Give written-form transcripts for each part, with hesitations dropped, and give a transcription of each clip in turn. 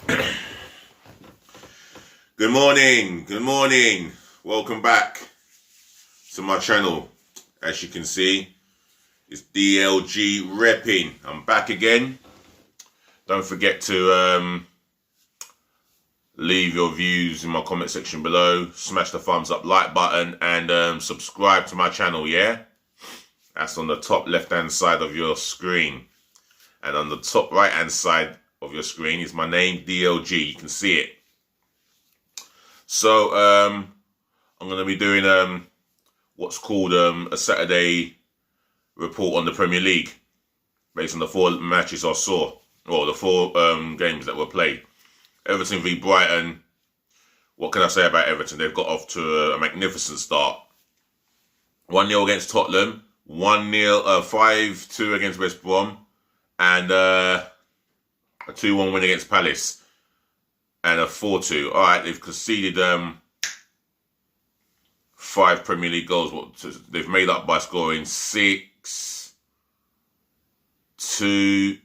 Good morning, welcome back to my channel. As you can see, it's DLG Reppin. I'm back again. Don't forget to leave your views in my comment section below, smash the thumbs up like button, and subscribe to my channel, yeah? That's on the top left hand side of your screen, and on the top right hand side of your screen is my name, DLG. You can see it. So I'm going to be doing what's called a Saturday report on the Premier League, based on the 4 matches I saw, or the 4 games that were played. Everton v Brighton. What can I say about Everton? They've got off to a magnificent start. 1-0 against Tottenham, 5-2 against West Brom, and a 2-1 win against Palace, and a 4-2. All right, they've conceded 5 Premier League goals. They've made up by scoring 6, 2,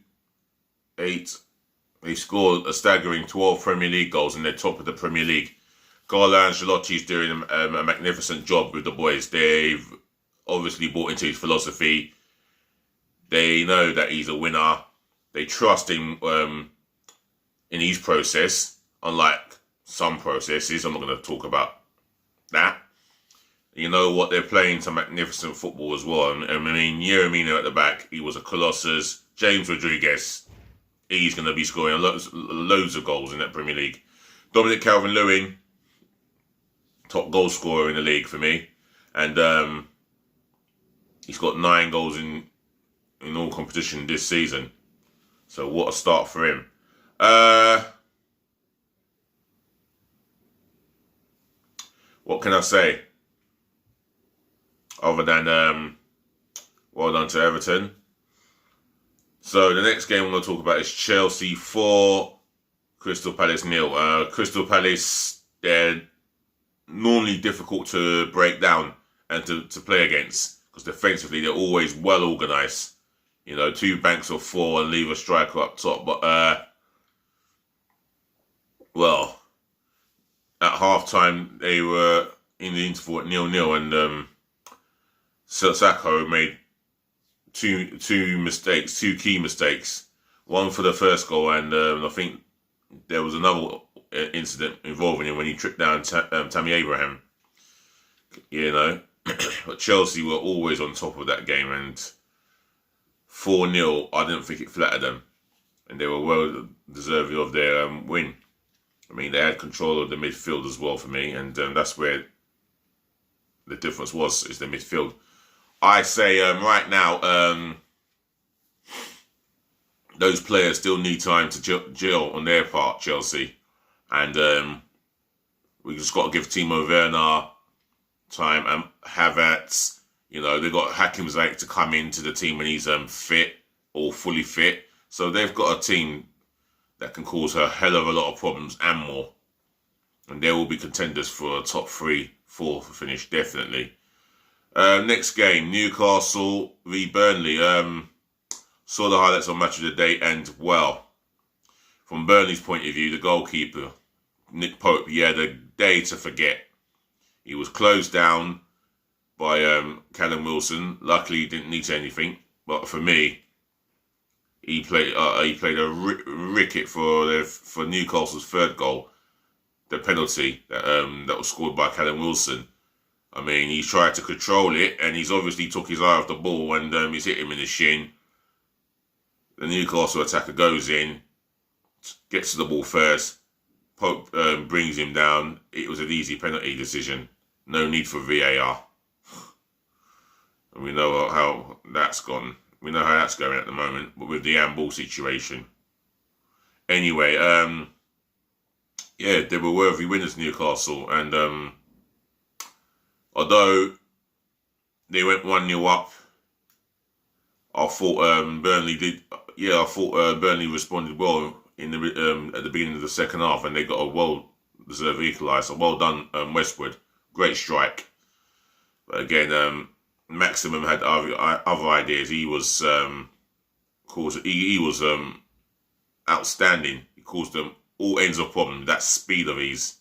8. They've scored a staggering 12 Premier League goals, and they're top of the Premier League. Carlo Ancelotti's doing a magnificent job with the boys. They've obviously bought into his philosophy. They know that he's a winner. They trust him in his process, unlike some processes. I'm not going to talk about that. You know what? They're playing some magnificent football as well. I mean, Yeremina at the back, he was a colossus. James Rodriguez, he's going to be scoring loads of goals in that Premier League. Dominic Calvert-Lewin, top goal scorer in the league for me. And he's got 9 goals in all competition this season. So what a start for him. What can I say? Other than well done to Everton. So the next game I'm going to talk about is Chelsea 4, Crystal Palace 0. Crystal Palace, they're normally difficult to break down and to play against, because defensively they're always well organised. You know, 2 banks of 4 and leave a striker up top. But, well, at half-time they were in the interval at 0-0, and Sako made two key mistakes. One for the first goal, and I think there was another incident involving him when he tripped down Tammy Abraham. You know, but Chelsea were always on top of that game, and 4-0, I didn't think it flattered them, and they were well deserving of their win. I mean, they had control of the midfield as well for me, and that's where the difference was, is the midfield. I say right now, those players still need time to gel on their part, Chelsea. And we just got to give Timo Werner time, and Havertz. You know, they've got Hakim Ziyech to come into the team when he's fit, or fully fit. So they've got a team that can cause a hell of a lot of problems and more. And they will be contenders for a top 3, 4 finish, definitely. Next game, Newcastle v Burnley. Saw the highlights on Match of the Day, and well, from Burnley's point of view, the goalkeeper, Nick Pope, he had a day to forget. He was closed down by Callum Wilson. Luckily, he didn't need anything. But for me, he played a ricket for Newcastle's 3rd goal, the penalty that was scored by Callum Wilson. I mean, he tried to control it, and he's obviously took his eye off the ball, and he's hit him in the shin. The Newcastle attacker goes in, gets to the ball first. Pope brings him down. It was an easy penalty decision. No need for VAR. And we know how that's gone. We know how that's going at the moment, but with the handball situation. Anyway, yeah, they were worthy winners, Newcastle, and although they went 1-0 up, I thought Burnley did. Yeah, I thought Burnley responded well in the at the beginning of the second half, and they got a well-deserved equaliser. Well done, Westwood. Great strike. But again, Maximum had other ideas. He was outstanding. He caused them all ends of problem. That speed of his.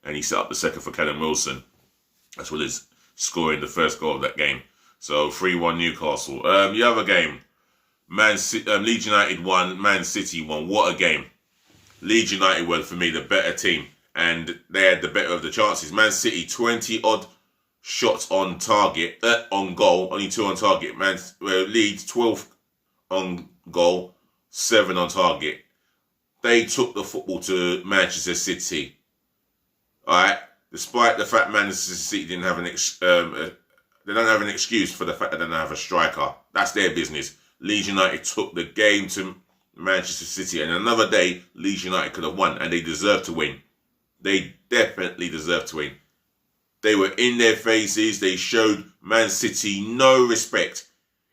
And he set up the second for Callum Wilson, as well as scoring the first goal of that game. So 3-1 Newcastle. The other game, Leeds United won, Man City won. What a game. Leeds United were, for me, the better team. And they had the better of the chances. Man City, 20-odd shots on target, on goal, only 2 on target. Leeds, 12 on goal, 7 on target. They took the football to Manchester City. Alright? Despite the fact Manchester City didn't have they don't have an excuse for the fact that they don't have a striker. That's their business. Leeds United took the game to Manchester City, and another day, Leeds United could have won, and they deserved to win. They definitely deserved to win. They were in their faces. They showed Man City no respect.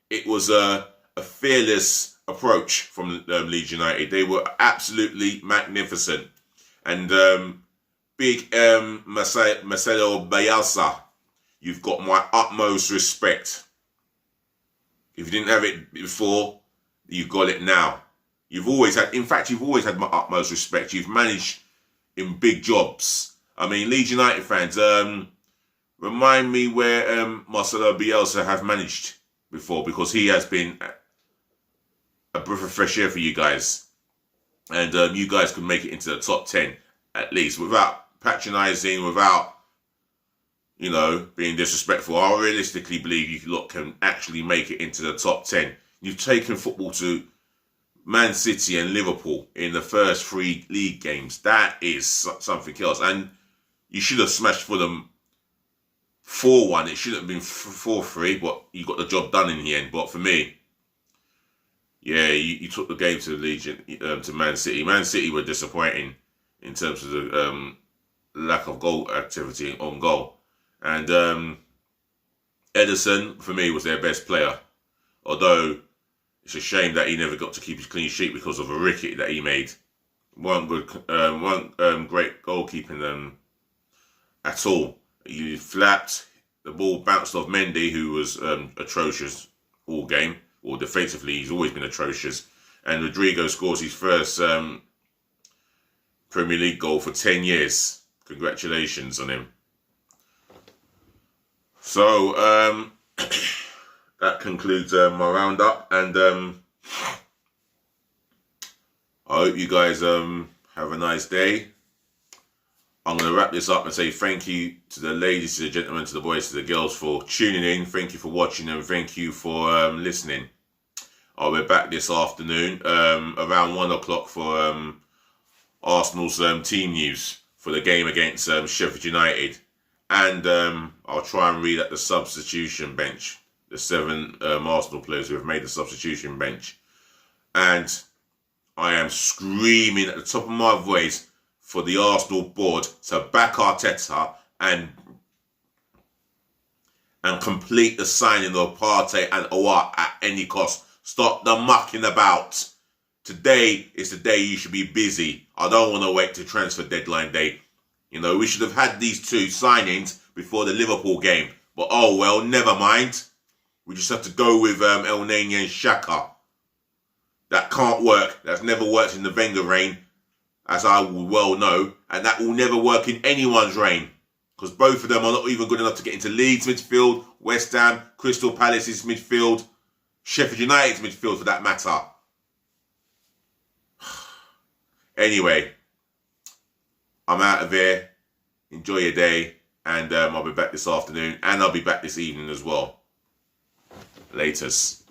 It was a fearless approach from Leeds United. They were absolutely magnificent. And big Marcelo Bielsa, you've got my utmost respect. If you didn't have it before, you've got it now. You've always had my utmost respect. You've managed in big jobs. I mean, Leeds United fans, remind me where Marcelo Bielsa have managed before, because he has been a breath of fresh air for you guys. And you guys could make it into the top 10, at least, without patronising, without, being disrespectful. I realistically believe you lot can actually make it into the top 10. You've taken football to Man City and Liverpool in the first 3 league games. That is something else. And you should have smashed Fulham 4-1. It shouldn't have been 4-3, but you got the job done in the end. But for me, yeah, you took the game to to Man City. Man City were disappointing in terms of the lack of goal activity on goal. And Ederson, for me, was their best player. Although it's a shame that he never got to keep his clean sheet because of a ricket that he made. One great goalkeeping at all. He flapped, the ball bounced off Mendy, who was atrocious all game. Or defensively, he's always been atrocious. And Rodrigo scores his first Premier League goal for 10 years. Congratulations on him. So, that concludes my roundup, and I hope you guys have a nice day. I'm going to wrap this up and say thank you to the ladies, to the gentlemen, to the boys, to the girls for tuning in. Thank you for watching, and thank you for listening. I'll be back this afternoon around 1 o'clock for Arsenal's team news for the game against Sheffield United. And I'll try and read at the substitution bench, the 7 Arsenal players who have made the substitution bench. And I am screaming at the top of my voice for the Arsenal board to back Arteta and complete the signing of Partey and Aouar at any cost. Stop the mucking about. Today is the day you should be busy. I don't want to wait to transfer deadline day. We should have had these 2 signings before the Liverpool game. But oh well, never mind. We just have to go with El Nene and Xhaka. That can't work. That's never worked in the Wenger reign, as I will well know. And that will never work in anyone's reign. Because both of them are not even good enough to get into Leeds midfield, West Ham, Crystal Palace's midfield, Sheffield United's midfield for that matter. Anyway, I'm out of here. Enjoy your day. And I'll be back this afternoon. And I'll be back this evening as well. Laters.